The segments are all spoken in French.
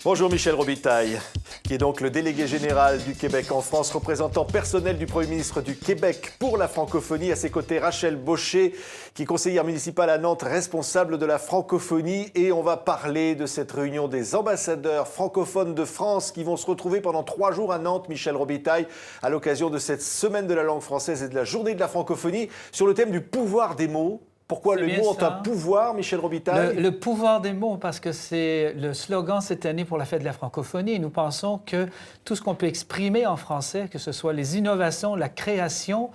Bonjour Michel Robitaille, qui est donc le délégué général du Québec en France, représentant personnel du Premier ministre du Québec pour la francophonie. À ses côtés, Rachel Baucher, qui est conseillère municipale à Nantes, responsable de la francophonie. Et on va parler de cette réunion des ambassadeurs francophones de France qui vont se retrouver pendant 3 jours à Nantes, Michel Robitaille, à l'occasion de cette semaine de la langue française et de la journée de la francophonie, sur le thème du pouvoir des mots. Pourquoi les mots ont un pouvoir, Michel Robitaille? Le pouvoir des mots, parce que c'est le slogan cette année pour la fête de la francophonie. Nous pensons que tout ce qu'on peut exprimer en français, que ce soit les innovations, la création,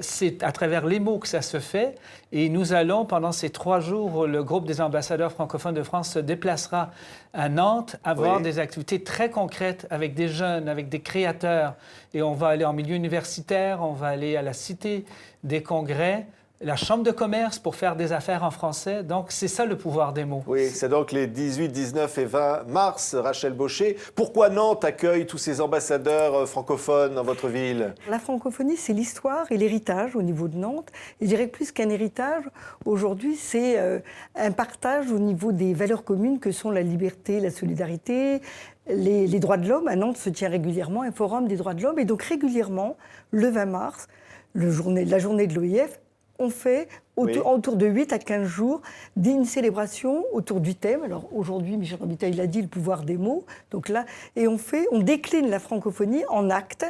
c'est à travers les mots que ça se fait. Et nous allons, pendant ces 3 jours, le groupe des ambassadeurs francophones de France se déplacera à Nantes, avoir des activités très concrètes avec des jeunes, avec des créateurs. Et on va aller en milieu universitaire, on va aller à la Cité des Congrès, la Chambre de commerce pour faire des affaires en français. Donc, c'est ça le pouvoir des mots. Oui, c'est donc les 18, 19 et 20 mars, Rachel Baucher. Pourquoi Nantes accueille tous ces ambassadeurs francophones dans votre ville? La francophonie, c'est l'histoire et l'héritage au niveau de Nantes. Et je dirais que plus qu'un héritage, aujourd'hui, c'est un partage au niveau des valeurs communes que sont la liberté, la solidarité, les droits de l'homme. À Nantes se tient régulièrement un forum des droits de l'homme. Et donc, régulièrement, le 20 mars, la journée de l'OIF, on fait autour de 8 à 15 jours d'une célébration autour du thème. Alors aujourd'hui, Michel Robitaille l'a dit, le pouvoir des mots. Donc là, et on décline la francophonie en actes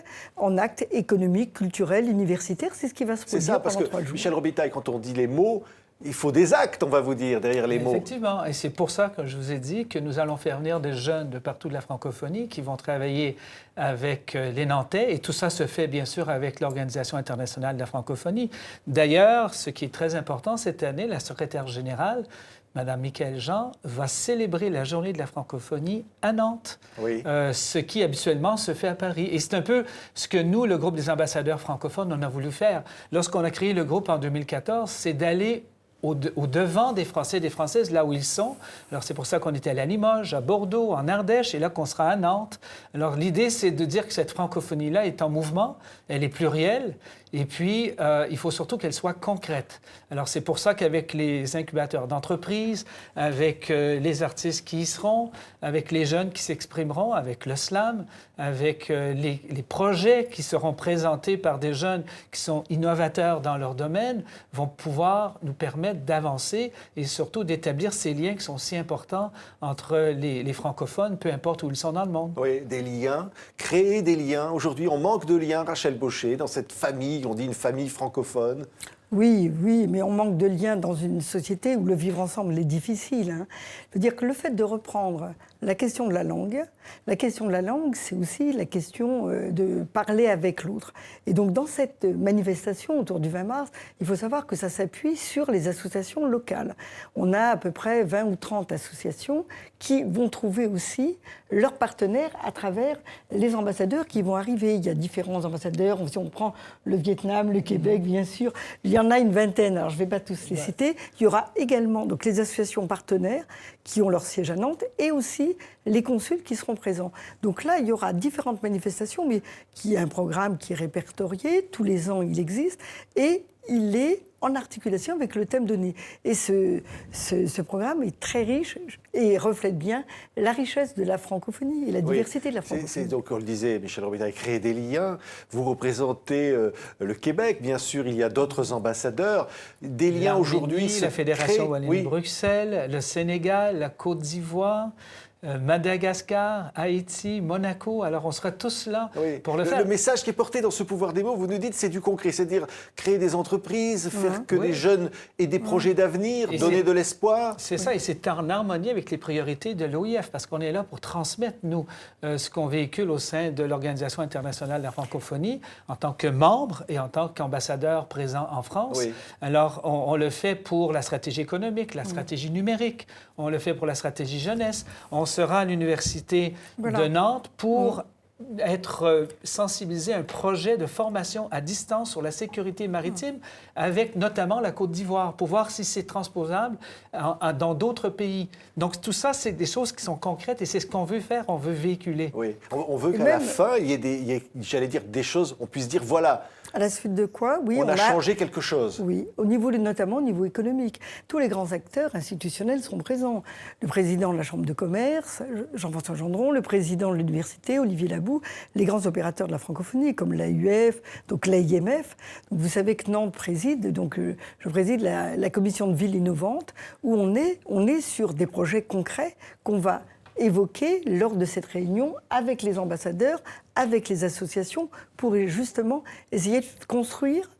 économiques, culturels, universitaires. C'est ce qui va se produire pendant 3 jours. C'est ça, parce que Michel Robitaille, quand on dit les mots, il faut des actes, on va vous dire, derrière les mots. Effectivement, et c'est pour ça que je vous ai dit que nous allons faire venir des jeunes de partout de la francophonie qui vont travailler avec les Nantais, et tout ça se fait bien sûr avec l'Organisation internationale de la francophonie. D'ailleurs, ce qui est très important cette année, la secrétaire générale, Mme Michaëlle Jean, va célébrer la journée de la francophonie à Nantes, ce qui habituellement se fait à Paris. Et c'est un peu ce que nous, le groupe des ambassadeurs francophones, on a voulu faire. Lorsqu'on a créé le groupe en 2014, c'est d'aller au devant des Français et des Françaises, là où ils sont. Alors, c'est pour ça qu'on était allé à Limoges, à Bordeaux, en Ardèche, et là qu'on sera à Nantes. Alors, l'idée, c'est de dire que cette francophonie-là est en mouvement, elle est plurielle, et puis, il faut surtout qu'elle soit concrète. Alors, c'est pour ça qu'avec les incubateurs d'entreprises, avec les artistes qui y seront, avec les jeunes qui s'exprimeront, avec le slam, avec les projets qui seront présentés par des jeunes qui sont innovateurs dans leur domaine, vont pouvoir nous permettre d'avancer et surtout d'établir ces liens qui sont si importants entre les francophones, peu importe où ils sont dans le monde. Oui, des liens, créer des liens. Aujourd'hui, on manque de liens, Rachel Baucher, dans cette famille, on dit une famille francophone. Oui, mais on manque de liens dans une société où le vivre ensemble est difficile. Je veux dire que le fait de reprendre la question de la langue, c'est aussi la question de parler avec l'autre. Et donc, dans cette manifestation autour du 20 mars, il faut savoir que ça s'appuie sur les associations locales. On a à peu près 20 ou 30 associations qui vont trouver aussi leurs partenaires à travers les ambassadeurs qui vont arriver. Il y a différents ambassadeurs. Si on prend le Vietnam, le Québec, bien sûr, il y en a une vingtaine. Alors, je ne vais pas tous les citer. Il y aura également donc, les associations partenaires qui ont leur siège à Nantes et aussi les consuls qui seront présents. Donc là, il y aura différentes manifestations, mais qui est un programme qui est répertorié. Tous les ans, il existe. Et il est en articulation avec le thème donné. Et ce programme est très riche et reflète bien la richesse de la francophonie et la diversité de la francophonie. C'est donc, on le disait, Michel Robitaille, créer des liens. Vous représentez le Québec, bien sûr, il y a d'autres ambassadeurs. Des liens aujourd'hui... La Fédération Wallonie-Bruxelles, le Sénégal, la Côte d'Ivoire... Madagascar, Haïti, Monaco, alors on sera tous là pour le faire. Le message qui est porté dans ce pouvoir des mots, vous nous dites, c'est du concret, c'est-à-dire créer des entreprises, faire que les jeunes aient des projets d'avenir, donner de l'espoir. C'est ça, et c'est en harmonie avec les priorités de l'OIF, parce qu'on est là pour transmettre, nous, ce qu'on véhicule au sein de l'Organisation internationale de la francophonie, en tant que membre et en tant qu'ambassadeur présent en France. Alors, on le fait pour la stratégie économique, la stratégie numérique, on le fait pour la stratégie jeunesse, on sera à l'Université de Nantes pour être sensibilisé à un projet de formation à distance sur la sécurité maritime avec notamment la Côte d'Ivoire pour voir si c'est transposable dans d'autres pays. Donc tout ça, c'est des choses qui sont concrètes et c'est ce qu'on veut faire, on veut véhiculer. Oui, on veut qu'à la fin, il y ait, j'allais dire, des choses, on puisse dire voilà, À la suite de quoi? Oui, on a changé quelque chose. Oui, notamment au niveau économique. Tous les grands acteurs institutionnels sont présents. Le président de la Chambre de commerce, Jean-François Gendron, le président de l'université, Olivier Labou, les grands opérateurs de la francophonie, comme l'AUF, donc l'AIMF. Donc vous savez que Nantes préside, donc je préside la commission de ville innovante, où on est sur des projets concrets qu'on va évoqué lors de cette réunion avec les ambassadeurs, avec les associations, pour justement essayer de construire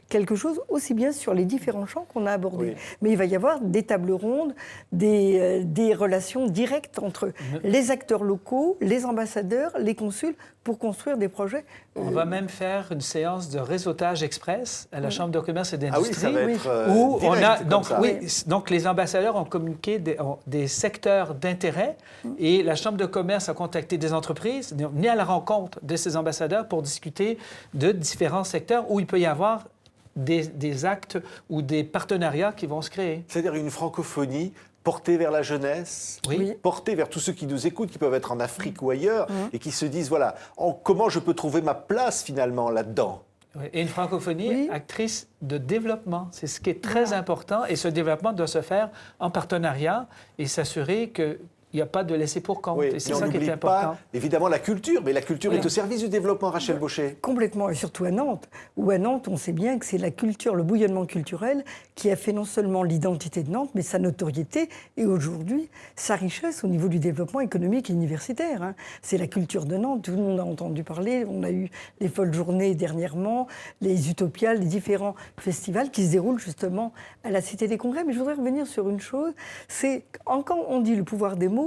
quelque chose aussi bien sur les différents champs qu'on a abordés. Oui. Mais il va y avoir des tables rondes, des relations directes entre les acteurs locaux, les ambassadeurs, les consuls, pour construire des projets. On va même faire une séance de réseautage express à la Chambre de commerce et d'industrie. Ah oui, ça va être où direct, on a donc ça. donc les ambassadeurs ont communiqué des secteurs d'intérêt et la Chambre de commerce a contacté des entreprises, venu à la rencontre de ces ambassadeurs pour discuter de différents secteurs où il peut y avoir des actes ou des partenariats qui vont se créer. C'est-à-dire une francophonie portée vers la jeunesse, portée vers tous ceux qui nous écoutent, qui peuvent être en Afrique ou ailleurs, et qui se disent, voilà, comment je peux trouver ma place finalement là-dedans ? Oui. Et une francophonie actrice de développement, c'est ce qui est très important, et ce développement doit se faire en partenariat et s'assurer que il n'y a pas de laisser pour compte. Oui, et c'est ça qui est important. Pas, évidemment, la culture, mais la culture est au service du développement, Rachel Bauchet. Complètement, et surtout à Nantes, où à Nantes, on sait bien que c'est la culture, le bouillonnement culturel qui a fait non seulement l'identité de Nantes, mais sa notoriété et aujourd'hui sa richesse au niveau du développement économique et universitaire. Hein. C'est la culture de Nantes, tout le monde a entendu parler, on a eu les folles journées dernièrement, les Utopias, les différents festivals qui se déroulent justement à la Cité des Congrès. Mais je voudrais revenir sur une chose, c'est quand on dit le pouvoir des mots,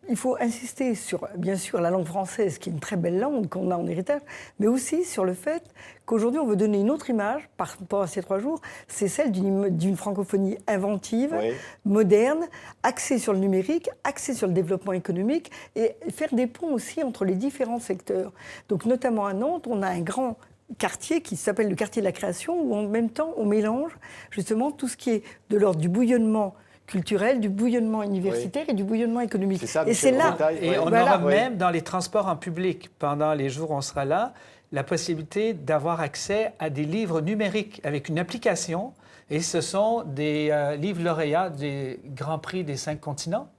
il faut insister sur, bien sûr, la langue française, qui est une très belle langue qu'on a en héritage, mais aussi sur le fait qu'aujourd'hui, on veut donner une autre image par rapport à ces 3 jours, c'est celle d'une francophonie inventive, moderne, axée sur le numérique, axée sur le développement économique, et faire des ponts aussi entre les différents secteurs. Donc, notamment à Nantes, on a un grand quartier qui s'appelle le quartier de la création, où en même temps, on mélange justement tout ce qui est de l'ordre du bouillonnement culturel, du bouillonnement universitaire et du bouillonnement économique. C'est ça, et c'est là. Et on aura même dans les transports en public, pendant les jours où on sera là, la possibilité d'avoir accès à des livres numériques avec une application. Et ce sont des livres lauréats des Grands Prix des 5 continents.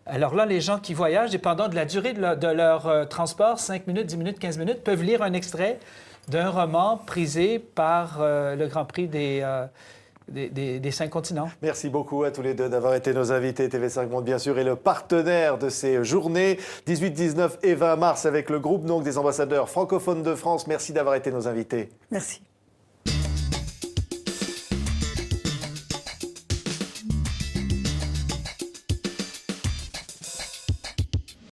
Alors là, les gens qui voyagent, dépendant de la durée de leur transport, 5 minutes, 10 minutes, 15 minutes, peuvent lire un extrait d'un roman prisé par le Grand Prix des 5 continents. Merci beaucoup à tous les deux d'avoir été nos invités. TV5 Monde, bien sûr, est le partenaire de ces journées 18, 19 et 20 mars avec le groupe donc, des ambassadeurs francophones de France. Merci d'avoir été nos invités. Merci.